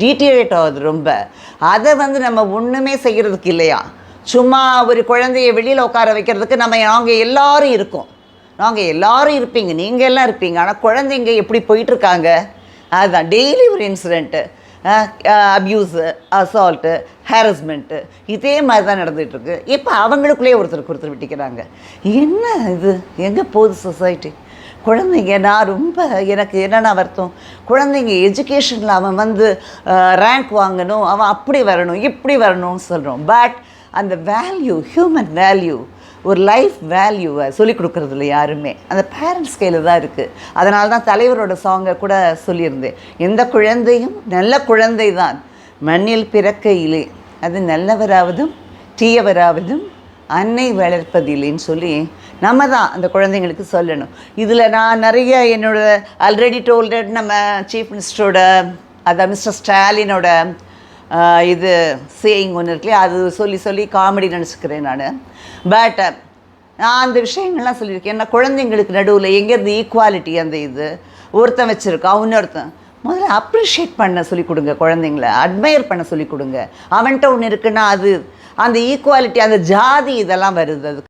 டீட்டரேட் ஆகுது ரொம்ப. அதை வந்து நம்ம ஒன்றுமே செய்கிறதுக்கு இல்லையா, சும்மா ஒரு குழந்தைய வெளியில் உட்கார வைக்கிறதுக்கு நாங்கள் எல்லோரும் இருக்கோம், நாங்கள் எல்லோரும் இருப்பீங்க, நீங்கள் எல்லாம் இருப்பீங்க, ஆனால் குழந்தைங்க எப்படி போயிட்டுருக்காங்க அதுதான். டெய்லி ஒரு இன்சிடெண்ட்டு, அப்யூஸு, அசால்ட்டு, ஹாரஸ்மெண்ட்டு, இதே மாதிரி தான் நடந்துகிட்ருக்கு. இப்போ அவங்களுக்குள்ளே ஒருத்தர் விட்டிக்கிறாங்க. என்ன இது, எங்கே போகுது சொசைட்டி? குழந்தைங்க, நான் ரொம்ப எனக்கு என்னென்ன வருத்தம், குழந்தைங்க எஜுகேஷனில் அவன் வந்து ரேங்க் வாங்கணும், அவன் அப்படி வரணும் இப்படி வரணும்னு சொல்கிறோம். பட் அந்த வேல்யூ, ஹியூமன் வேல்யூ, ஒரு லைஃப் வேல்யூவை சொல்லிக் கொடுக்குறதில்ல யாருமே. அந்த பேரண்ட்ஸ் கையில் தான் இருக்குது. அதனால தான் தலைவரோட சாங்கை கூட சொல்லியிருந்தேன், எந்த குழந்தையும் நல்ல குழந்தை தான் மண்ணில் பிறக்கையிலே அது நல்லவராவதும் தீயவராவதும் அன்னை வளர்ப்பதில்லைன்னு சொல்லி நம்ம தான் அந்த குழந்தைங்களுக்கு சொல்லணும். இதில் நான் நிறைய என்னோடய ஆல்ரெடி டோல்டட் நம்ம சீஃப் மினிஸ்டரோட, அதான் மிஸ்டர் ஸ்டாலினோட இது சேயிங் ஒன்று இருக்குல்லையே, அது சொல்லி காமெடி நினச்சிக்கிறேன் நான். பட் நான் அந்த விஷயங்கள்லாம் சொல்லியிருக்கேன். ஏன்னா குழந்தைங்களுக்கு நடுவில் எங்கேருந்து ஈக்குவாலிட்டி, அந்த இது ஒருத்தன் வச்சுருக்கான், இன்னொருத்தன் முதல்ல அப்ரிஷியேட் பண்ண சொல்லிக் கொடுங்க, குழந்தைங்கள அட்மையர் பண்ண சொல்லிக் கொடுங்க. அவன்கிட்ட ஒன்று இருக்குன்னா அது அந்த ஈக்குவாலிட்டி, அந்த ஜாதி இதெல்லாம் வருது. அது